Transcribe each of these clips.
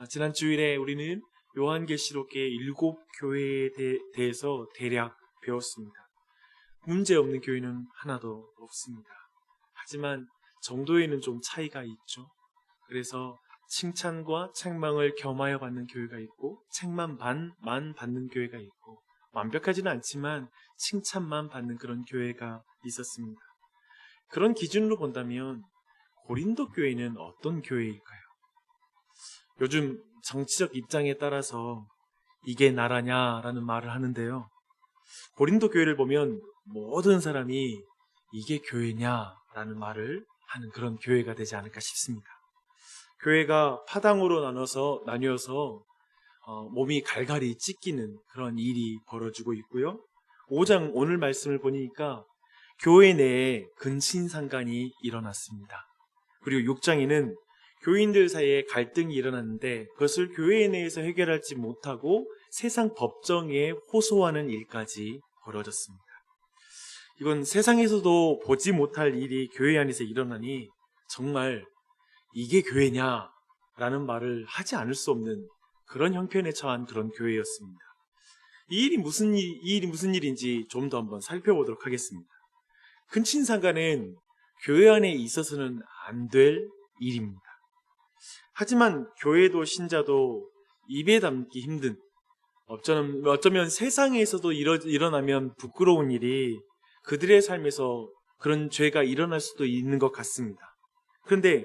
지난 주일에 우리는 요한계시록의 7교회에 대해서 대략 배웠습니다. 문제 없는 교회는 하나도 없습니다. 하지만 정도에는 좀 차이가 있죠. 그래서 칭찬과 책망을 겸하여 받는 교회가 있고 책만 반만 받는 교회가 있고 완벽하지는 않지만 칭찬만 받는 그런 교회가 있었습니다. 그런 기준으로 본다면 고린도 교회는 어떤 교회일까요? 요즘 정치적 입장에 따라서 이게 나라냐라는 말을 하는데요. 고린도 교회를 보면 모든 사람이 이게 교회냐라는 말을 하는 그런 교회가 되지 않을까 싶습니다. 교회가 파당으로 나뉘어서 몸이 갈갈이 찢기는 그런 일이 벌어지고 있고요. 5장 오늘 말씀을 보니까 교회 내에 근친상간이 일어났습니다. 그리고 6장에는 교인들 사이에 갈등이 일어났는데 그것을 교회 내에서 해결하지 못하고 세상 법정에 호소하는 일까지 벌어졌습니다. 이건 세상에서도 보지 못할 일이 교회 안에서 일어나니 정말 이게 교회냐라는 말을 하지 않을 수 없는 그런 형편에 처한 그런 교회였습니다. 이 일이 무슨 일인지 좀 더 한번 살펴보도록 하겠습니다. 근친상간은 교회 안에 있어서는 안 될 일입니다. 하지만 교회도 신자도 입에 담기 힘든, 어쩌면 세상에서도 일어나면 부끄러운 일이 그들의 삶에서 그런 죄가 일어날 수도 있는 것 같습니다. 그런데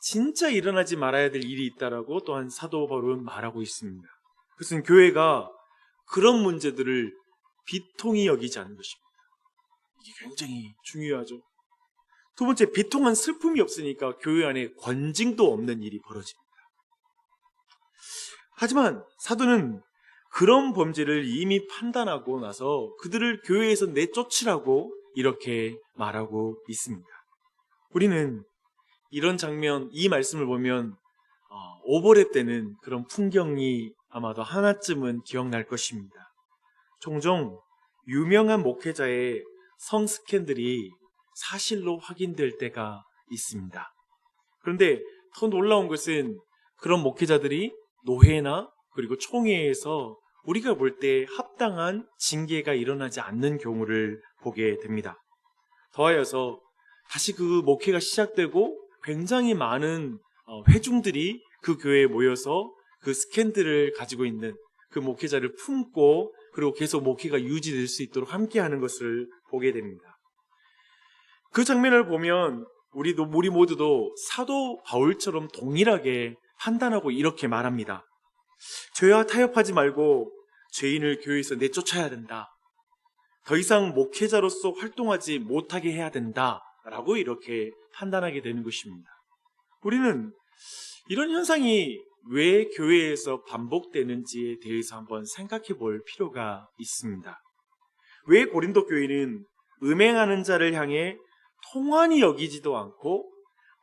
진짜 일어나지 말아야 될 일이 있다라고 또한 사도 바울은 말하고 있습니다. 그것은 교회가 그런 문제들을 비통히 여기지 않는 것입니다. 이게 굉장히 중요하죠. 두 번째, 비통한 슬픔이 없으니까 교회 안에 권징도 없는 일이 벌어집니다. 하지만 사도는 그런 범죄를 이미 판단하고 나서 그들을 교회에서 내쫓으라고 이렇게 말하고 있습니다. 우리는 이런 장면, 이 말씀을 보면 오버랩 되는 그런 풍경이 아마도 하나쯤은 기억날 것입니다. 종종 유명한 목회자의 성 스캔들이 사실로 확인될 때가 있습니다. 그런데 더 놀라운 것은 그런 목회자들이 노회나 그리고 총회에서 우리가 볼 때 합당한 징계가 일어나지 않는 경우를 보게 됩니다. 더하여서 다시 그 목회가 시작되고 굉장히 많은 회중들이 그 교회에 모여서 그 스캔들을 가지고 있는 그 목회자를 품고 그리고 계속 목회가 유지될 수 있도록 함께하는 것을 보게 됩니다. 그 장면을 보면 우리 모두도 사도 바울처럼 동일하게 판단하고 이렇게 말합니다. 죄와 타협하지 말고 죄인을 교회에서 내쫓아야 된다. 더 이상 목회자로서 활동하지 못하게 해야 된다. 라고 이렇게 판단하게 되는 것입니다. 우리는 이런 현상이 왜 교회에서 반복되는지에 대해서 한번 생각해 볼 필요가 있습니다. 왜 고린도 교회는 음행하는 자를 향해 통한이 여기지도 않고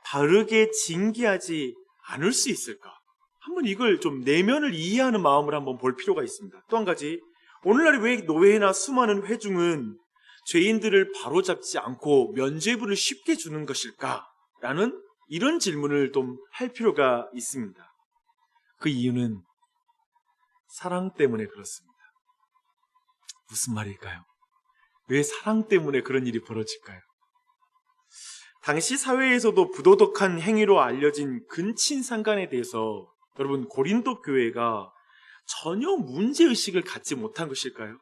바르게 징계하지 않을 수 있을까? 한번 이걸 좀 내면을 이해하는 마음을 한번 볼 필요가 있습니다. 또 한 가지, 오늘날 왜 노회나 수많은 회중은 죄인들을 바로잡지 않고 면죄부를 쉽게 주는 것일까? 라는 이런 질문을 좀 할 필요가 있습니다. 그 이유는 사랑 때문에 그렇습니다. 무슨 말일까요? 왜 사랑 때문에 그런 일이 벌어질까요? 당시 사회에서도 부도덕한 행위로 알려진 근친상간에 대해서 여러분 고린도 교회가 전혀 문제의식을 갖지 못한 것일까요?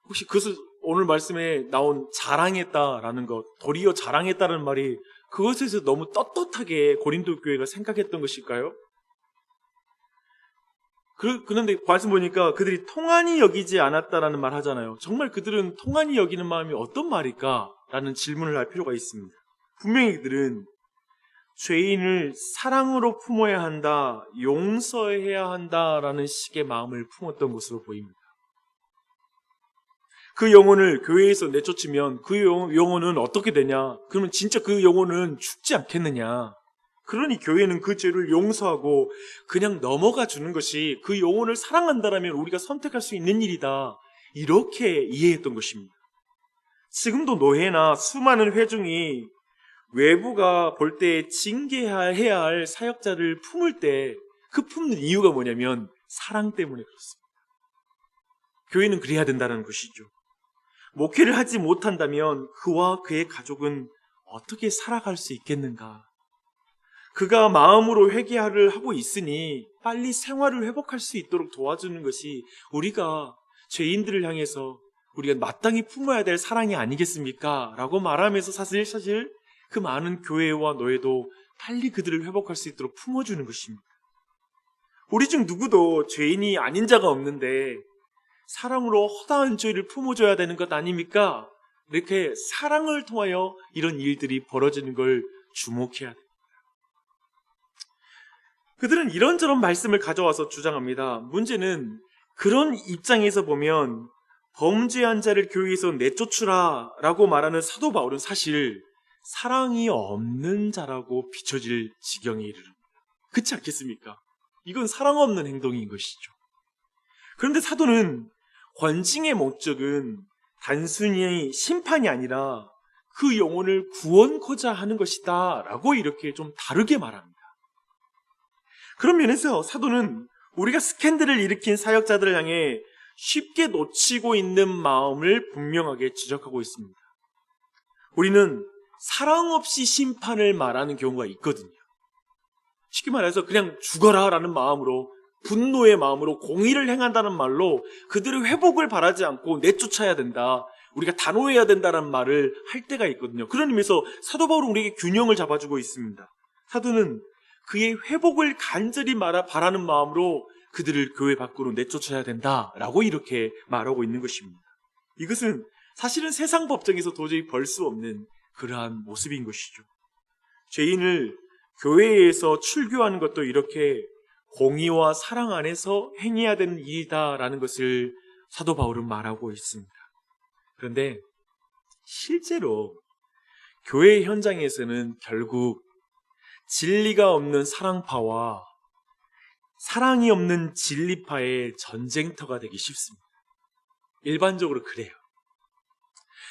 혹시 그것을 오늘 말씀에 나온 자랑했다라는 것, 도리어 자랑했다는 말이 그것에서 너무 떳떳하게 고린도 교회가 생각했던 것일까요? 그런데 말씀 보니까 그들이 통한이 여기지 않았다라는 말 하잖아요. 정말 그들은 통한이 여기는 마음이 어떤 말일까? 라는 질문을 할 필요가 있습니다. 분명히 그들은 죄인을 사랑으로 품어야 한다, 용서해야 한다라는 식의 마음을 품었던 것으로 보입니다. 그 영혼을 교회에서 내쫓으면 그 영혼은 어떻게 되냐? 그러면 진짜 그 영혼은 죽지 않겠느냐? 그러니 교회는 그 죄를 용서하고 그냥 넘어가 주는 것이 그 영혼을 사랑한다라면 우리가 선택할 수 있는 일이다. 이렇게 이해했던 것입니다. 지금도 노회나 수많은 회중이 외부가 볼 때 징계해야 할 사역자를 품을 때 그 품는 이유가 뭐냐면 사랑 때문에 그렇습니다. 교회는 그래야 된다는 것이죠. 목회를 하지 못한다면 그와 그의 가족은 어떻게 살아갈 수 있겠는가? 그가 마음으로 회개를 하고 있으니 빨리 생활을 회복할 수 있도록 도와주는 것이 우리가 죄인들을 향해서 우리가 마땅히 품어야 될 사랑이 아니겠습니까? 라고 말하면서 사실 그 많은 교회와 노예도 빨리 그들을 회복할 수 있도록 품어주는 것입니다. 우리 중 누구도 죄인이 아닌 자가 없는데 사랑으로 허다한 죄를 품어줘야 되는 것 아닙니까? 이렇게 사랑을 통하여 이런 일들이 벌어지는 걸 주목해야 됩니다. 그들은 이런저런 말씀을 가져와서 주장합니다. 문제는 그런 입장에서 보면 범죄한 자를 교회에서 내쫓으라 라고 말하는 사도 바울은 사실 사랑이 없는 자라고 비춰질 지경에 이르릅니다. 그렇지 않겠습니까? 이건 사랑 없는 행동인 것이죠. 그런데 사도는 권징의 목적은 단순히 심판이 아니라 그 영혼을 구원코자 하는 것이다 라고 이렇게 좀 다르게 말합니다. 그런 면에서 사도는 우리가 스캔들을 일으킨 사역자들을 향해 쉽게 놓치고 있는 마음을 분명하게 지적하고 있습니다. 우리는 사랑 없이 심판을 말하는 경우가 있거든요. 쉽게 말해서 그냥 죽어라 라는 마음으로, 분노의 마음으로 공의를 행한다는 말로 그들의 회복을 바라지 않고 내쫓아야 된다, 우리가 단호해야 된다는 말을 할 때가 있거든요. 그런 의미에서 사도 바울은 우리에게 균형을 잡아주고 있습니다. 사도는 그의 회복을 간절히 바라는 마음으로 그들을 교회 밖으로 내쫓아야 된다라고 이렇게 말하고 있는 것입니다. 이것은 사실은 세상 법정에서 도저히 벌 수 없는 그러한 모습인 것이죠. 죄인을 교회에서 출교하는 것도 이렇게 공의와 사랑 안에서 행해야 되는 일이다라는 것을 사도 바울은 말하고 있습니다. 그런데 실제로 교회 현장에서는 결국 진리가 없는 사랑파와 사랑이 없는 진리파의 전쟁터가 되기 쉽습니다. 일반적으로 그래요.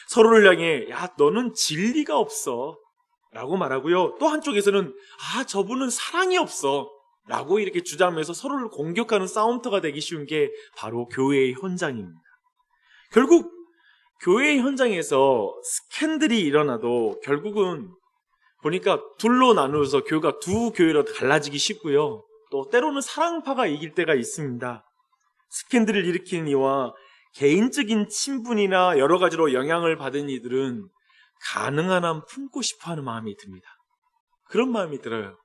서로를 향해 야 너는 진리가 없어 라고 말하고요, 또 한쪽에서는 저분은 사랑이 없어 라고 이렇게 주장하면서 서로를 공격하는 싸움터가 되기 쉬운 게 바로 교회의 현장입니다. 결국 교회의 현장에서 스캔들이 일어나도 결국은 보니까 둘로 나누어서 교회가 두 교회로 갈라지기 쉽고요, 또 때로는 사랑파가 이길 때가 있습니다. 스캔들을 일으키는 이와 개인적인 친분이나 여러 가지로 영향을 받은 이들은 가능한 한 품고 싶어하는 마음이 듭니다. 그런 마음이 들어요.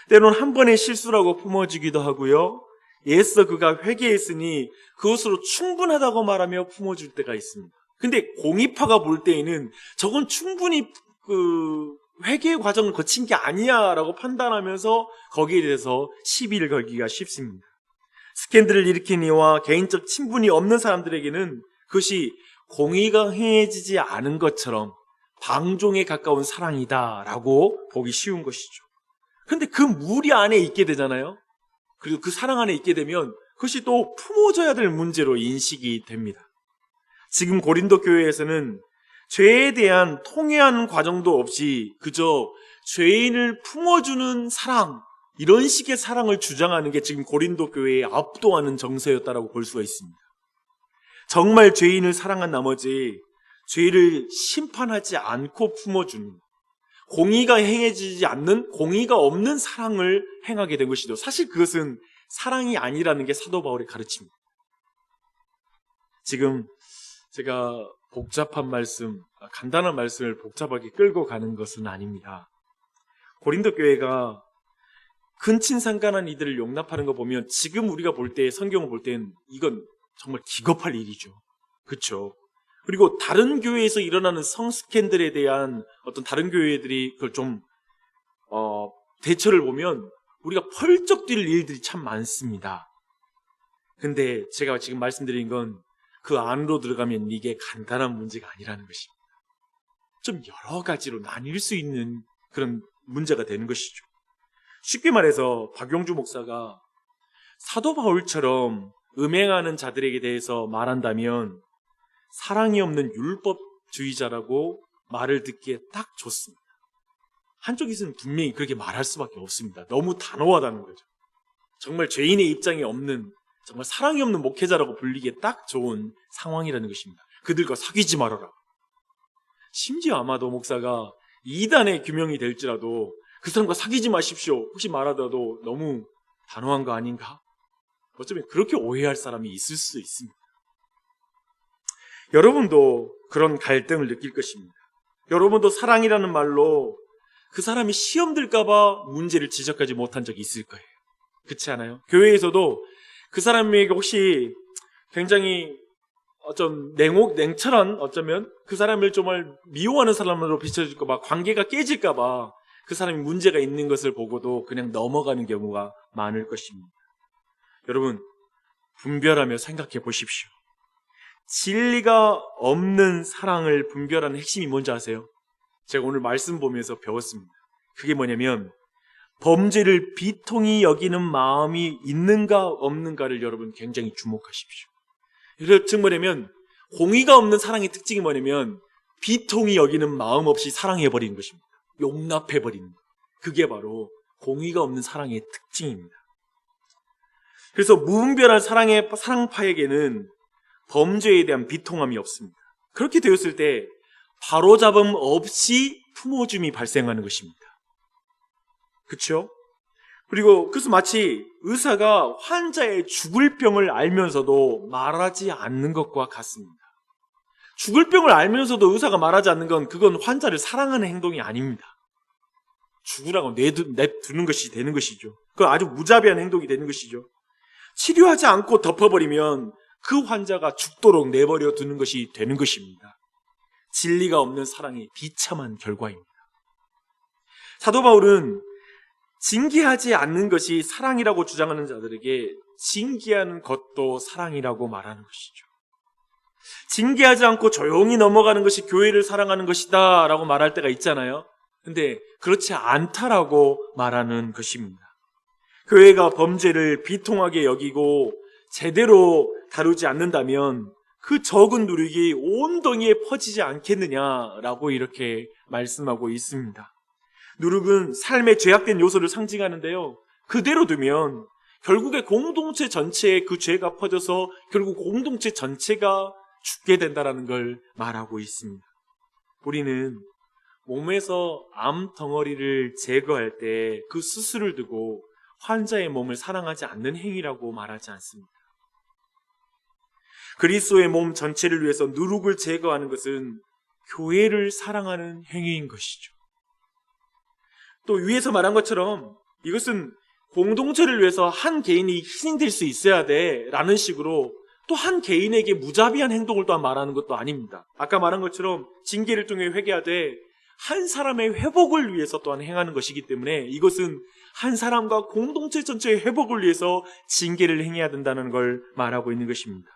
때로는 한 번의 실수라고 품어주기도 하고요, 애써 그가 회개했으니 그것으로 충분하다고 말하며 품어줄 때가 있습니다. 근데 공의파가 볼 때에는 저건 충분히 회개의 과정을 거친 게 아니야 라고 판단하면서 거기에 대해서 시비를 걸기가 쉽습니다. 스캔들을 일으킨 이와 개인적 친분이 없는 사람들에게는 그것이 공의가 행해지지 않은 것처럼 방종에 가까운 사랑이다 라고 보기 쉬운 것이죠. 그런데 그 무리 안에 있게 되잖아요. 그리고 그 사랑 안에 있게 되면 그것이 또 품어줘야 될 문제로 인식이 됩니다. 지금 고린도 교회에서는 죄에 대한 통회하는 과정도 없이 그저 죄인을 품어주는 사랑, 이런 식의 사랑을 주장하는 게 지금 고린도 교회에 압도하는 정서였다라고 볼 수가 있습니다. 정말 죄인을 사랑한 나머지 죄를 심판하지 않고 품어주는, 공의가 행해지지 않는, 공의가 없는 사랑을 행하게 된 것이죠. 사실 그것은 사랑이 아니라는 게 사도 바울의 가르침입니다. 지금 제가 복잡한 말씀, 간단한 말씀을 복잡하게 끌고 가는 것은 아닙니다. 고린도 교회가 근친상간한 이들을 용납하는 거 보면 지금 우리가 볼 때, 성경을 볼 때는 이건 정말 기겁할 일이죠. 그렇죠? 그리고 다른 교회에서 일어나는 성스캔들에 대한 어떤 다른 교회들이 그걸 좀 대처를 보면 우리가 펄쩍 뛸 일들이 참 많습니다. 근데 제가 지금 말씀드린 건 그 안으로 들어가면 이게 간단한 문제가 아니라는 것입니다. 좀 여러 가지로 나뉠 수 있는 그런 문제가 되는 것이죠. 쉽게 말해서 박용주 목사가 사도 바울처럼 음행하는 자들에게 대해서 말한다면 사랑이 없는 율법주의자라고 말을 듣기에 딱 좋습니다. 한쪽에서는 분명히 그렇게 말할 수밖에 없습니다. 너무 단호하다는 거죠. 정말 죄인의 입장에 없는, 정말 사랑이 없는 목회자라고 불리기에 딱 좋은 상황이라는 것입니다. 그들과 사귀지 말아라. 심지어 아마도 목사가 이단의 규명이 될지라도 그 사람과 사귀지 마십시오 혹시 말하더라도 너무 단호한 거 아닌가? 어쩌면 그렇게 오해할 사람이 있을 수 있습니다. 여러분도 그런 갈등을 느낄 것입니다. 여러분도 사랑이라는 말로 그 사람이 시험 들까봐 문제를 지적하지 못한 적이 있을 거예요. 그렇지 않아요? 교회에서도 그 사람에게 혹시 굉장히 어쩜 냉철한, 어쩌면 그 사람을 정말 미워하는 사람으로 비춰질까봐, 관계가 깨질까봐 그 사람이 문제가 있는 것을 보고도 그냥 넘어가는 경우가 많을 것입니다. 여러분, 분별하며 생각해 보십시오. 진리가 없는 사랑을 분별하는 핵심이 뭔지 아세요? 제가 오늘 말씀 보면서 배웠습니다. 그게 뭐냐면 범죄를 비통히 여기는 마음이 있는가 없는가를 여러분 굉장히 주목하십시오. 즉 뭐냐면 공의가 없는 사랑의 특징이 뭐냐면 비통히 여기는 마음 없이 사랑해버리는 것입니다. 용납해버리는 것. 그게 바로 공의가 없는 사랑의 특징입니다. 그래서 무분별한 사랑파에게는 범죄에 대한 비통함이 없습니다. 그렇게 되었을 때 바로잡음 없이 품어줌이 발생하는 것입니다. 그렇죠? 그리고 그래서 마치 의사가 환자의 죽을 병을 알면서도 말하지 않는 것과 같습니다. 죽을 병을 알면서도 의사가 말하지 않는 건 그건 환자를 사랑하는 행동이 아닙니다. 죽으라고 내두는 것이 되는 것이죠. 그건 아주 무자비한 행동이 되는 것이죠. 치료하지 않고 덮어버리면 그 환자가 죽도록 내버려 두는 것이 되는 것입니다. 진리가 없는 사랑의 비참한 결과입니다. 사도 바울은 징계하지 않는 것이 사랑이라고 주장하는 자들에게 징계하는 것도 사랑이라고 말하는 것이죠. 징계하지 않고 조용히 넘어가는 것이 교회를 사랑하는 것이다 라고 말할 때가 있잖아요. 근데 그렇지 않다라고 말하는 것입니다. 교회가 범죄를 비통하게 여기고 제대로 다루지 않는다면 그 적은 누룩이 온 동이에 퍼지지 않겠느냐라고 이렇게 말씀하고 있습니다. 누룩은 삶의 죄악된 요소를 상징하는데요. 그대로 두면 결국에 공동체 전체에 그 죄가 퍼져서 결국 공동체 전체가 죽게 된다는 걸 말하고 있습니다. 우리는 몸에서 암 덩어리를 제거할 때 그 수술을 두고 환자의 몸을 사랑하지 않는 행위라고 말하지 않습니다. 그리스도의 몸 전체를 위해서 누룩을 제거하는 것은 교회를 사랑하는 행위인 것이죠. 또 위에서 말한 것처럼 이것은 공동체를 위해서 한 개인이 희생될 수 있어야 돼 라는 식으로 또 한 개인에게 무자비한 행동을 또한 말하는 것도 아닙니다. 아까 말한 것처럼 징계를 통해 회개하되 한 사람의 회복을 위해서 또한 행하는 것이기 때문에 이것은 한 사람과 공동체 전체의 회복을 위해서 징계를 행해야 된다는 걸 말하고 있는 것입니다.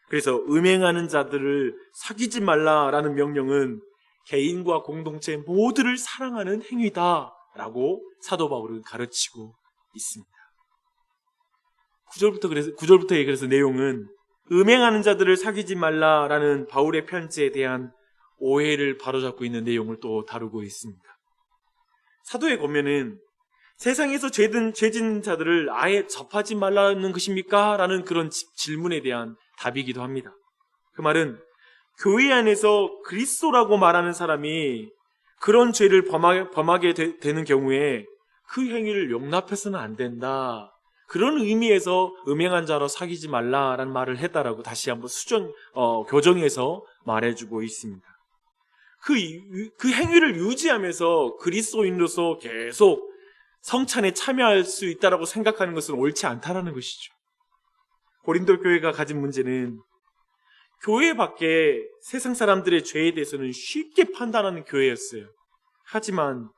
그래서 음행하는 자들을 사귀지 말라라는 명령은 개인과 공동체 모두를 사랑하는 행위다라고 사도 바울은 가르치고 있습니다. 9절부터의 그래서 내용은 음행하는 자들을 사귀지 말라라는 바울의 편지에 대한 오해를 바로잡고 있는 내용을 또 다루고 있습니다. 사도에 보면은 세상에서 죄진 자들을 아예 접하지 말라는 것입니까? 라는 그런 질문에 대한 답이기도 합니다. 그 말은 교회 안에서 그리스도라고 말하는 사람이 그런 죄를 범하게 되는 경우에 그 행위를 용납해서는 안 된다. 그런 의미에서 음행한 자로 사귀지 말라라는 말을 했다라고 다시 한번 교정해서 말해주고 있습니다. 그 행위를 유지하면서 그리스도인으로서 계속 성찬에 참여할 수 있다라고 생각하는 것은 옳지 않다라는 것이죠. 고린도 교회가 가진 문제는 교회 밖에 세상 사람들의 죄에 대해서는 쉽게 판단하는 교회였어요. 하지만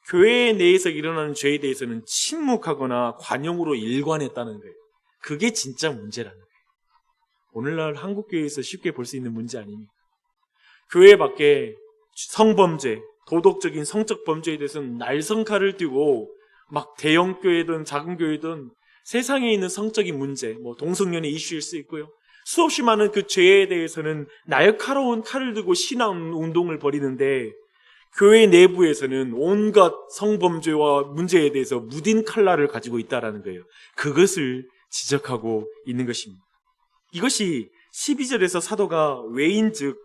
교회 내에서 일어나는 죄에 대해서는 침묵하거나 관용으로 일관했다는 거예요. 그게 진짜 문제라는 거예요. 오늘날 한국교회에서 쉽게 볼 수 있는 문제 아닙니까? 교회 밖에 성범죄, 도덕적인 성적 범죄에 대해서는 날성칼을 띄고 막 대형 교회든 작은 교회든 세상에 있는 성적인 문제, 동성연애 이슈일 수 있고요. 수없이 많은 그 죄에 대해서는 날카로운 칼을 들고 신앙 운동을 벌이는데 교회 내부에서는 온갖 성범죄와 문제에 대해서 무딘 칼날을 가지고 있다는 거예요. 그것을 지적하고 있는 것입니다. 이것이 12절에서 사도가 외인즉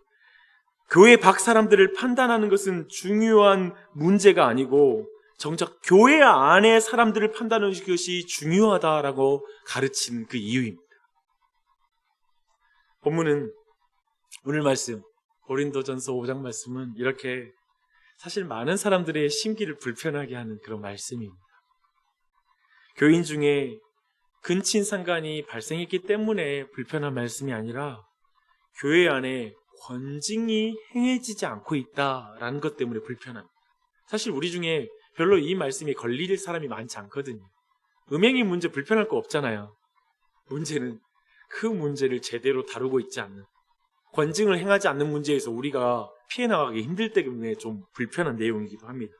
교회 밖 사람들을 판단하는 것은 중요한 문제가 아니고 정작 교회 안의 사람들을 판단하는 것이 중요하다라고 가르친 그 이유입니다. 본문은 오늘 말씀 고린도전서 5장 말씀은 이렇게 사실 많은 사람들의 심기를 불편하게 하는 그런 말씀입니다. 교인 중에 근친상간이 발생했기 때문에 불편한 말씀이 아니라 교회 안에 권징이 행해지지 않고 있다라는 것 때문에 불편합니다. 사실 우리 중에 별로 이 말씀이 걸릴 사람이 많지 않거든요. 음행의 문제 불편할 거 없잖아요. 문제는 그 문제를 제대로 다루고 있지 않는, 권징을 행하지 않는 문제에서 우리가 피해 나가기 힘들 때문에 좀 불편한 내용이기도 합니다.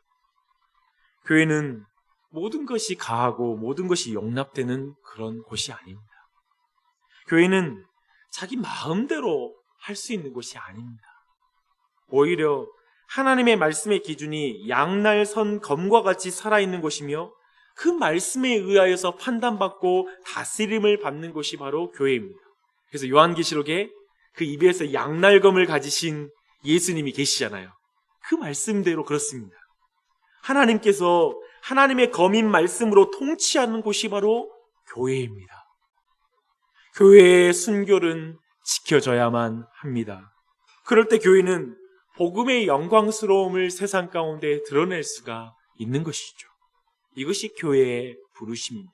교회는 모든 것이 가하고 모든 것이 용납되는 그런 곳이 아닙니다. 교회는 자기 마음대로 할 수 있는 곳이 아닙니다. 오히려 하나님의 말씀의 기준이 양날선 검과 같이 살아있는 곳이며 그 말씀에 의하여서 판단받고 다스림을 받는 곳이 바로 교회입니다. 그래서 요한계시록에 그 입에서 양날검을 가지신 예수님이 계시잖아요. 그 말씀대로 그렇습니다. 하나님께서 하나님의 검인 말씀으로 통치하는 곳이 바로 교회입니다. 교회의 순결은 지켜져야만 합니다. 그럴 때 교회는 복음의 영광스러움을 세상 가운데 드러낼 수가 있는 것이죠. 이것이 교회의 부르심입니다.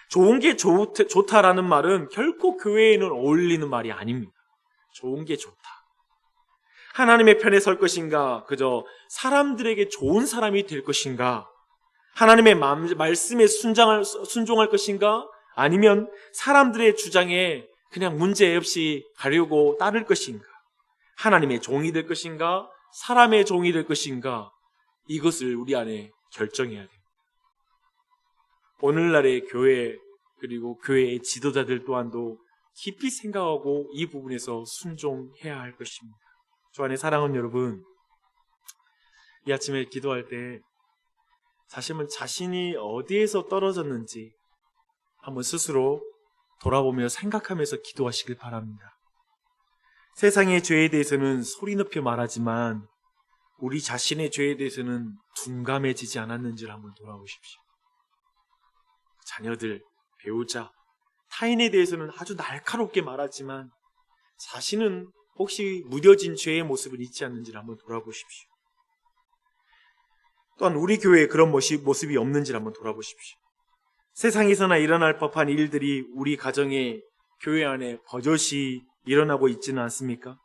좋은 게 좋다라는 말은 결코 교회에는 어울리는 말이 아닙니다. 좋은 게 좋다. 하나님의 편에 설 것인가, 그저 사람들에게 좋은 사람이 될 것인가, 하나님의 말씀에 순종할 것인가, 아니면 사람들의 주장에 그냥 문제 없이 가려고 따를 것인가, 하나님의 종이 될 것인가, 사람의 종이 될 것인가, 이것을 우리 안에 결정해야 됩니다. 오늘날의 교회 그리고 교회의 지도자들 또한도 깊이 생각하고 이 부분에서 순종해야 할 것입니다. 주 안에 사랑하는 여러분, 이 아침에 기도할 때 자신이 어디에서 떨어졌는지 한번 스스로 돌아보며 생각하면서 기도하시길 바랍니다. 세상의 죄에 대해서는 소리 높여 말하지만 우리 자신의 죄에 대해서는 둔감해지지 않았는지를 한번 돌아보십시오. 자녀들, 배우자, 타인에 대해서는 아주 날카롭게 말하지만 자신은 혹시 무뎌진 죄의 모습은 있지 않는지를 한번 돌아보십시오. 또한 우리 교회에 그런 모습이 없는지를 한번 돌아보십시오. 세상에서나 일어날 법한 일들이 우리 가정에, 교회 안에 버젓이 일어나고 있지는 않습니까?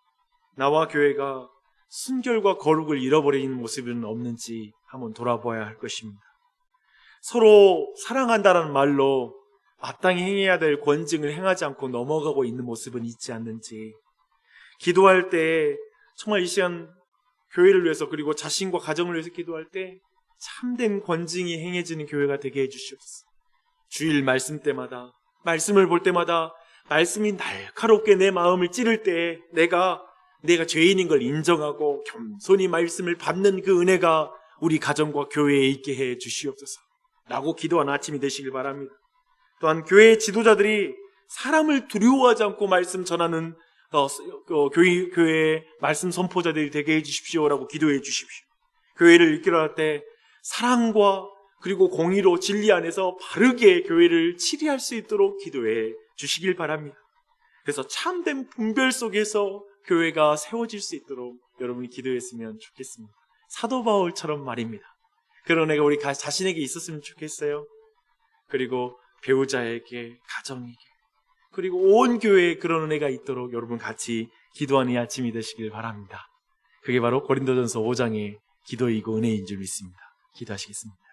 나와 교회가 순결과 거룩을 잃어버리는 모습은 없는지 한번 돌아봐야 할 것입니다. 서로 사랑한다는 말로 마땅히 행해야 될 권징을 행하지 않고 넘어가고 있는 모습은 있지 않는지, 기도할 때 정말 이 시간 교회를 위해서 그리고 자신과 가정을 위해서 기도할 때 참된 권징이 행해지는 교회가 되게 해주시옵소서. 주일 말씀 때마다, 말씀을 볼 때마다 말씀이 날카롭게 내 마음을 찌를 때 내가 죄인인 걸 인정하고 겸손히 말씀을 받는 그 은혜가 우리 가정과 교회에 있게 해 주시옵소서 라고 기도하는 아침이 되시길 바랍니다. 또한 교회의 지도자들이 사람을 두려워하지 않고 말씀 전하는 교회의 말씀 선포자들이 되게 해 주십시오라고 기도해 주십시오. 교회를 이끌어갈 때 사랑과 그리고 공의로 진리 안에서 바르게 교회를 치리할 수 있도록 기도해 주시길 바랍니다. 그래서 참된 분별 속에서 교회가 세워질 수 있도록 여러분이 기도했으면 좋겠습니다. 사도 바울처럼 말입니다. 그런 애가 우리 자신에게 있었으면 좋겠어요. 그리고 배우자에게, 가정에게, 그리고 온 교회에 그런 은혜가 있도록 여러분 같이 기도하는 이 아침이 되시길 바랍니다. 그게 바로 고린도전서 5장의 기도이고 은혜인 줄 믿습니다. 기도하시겠습니다.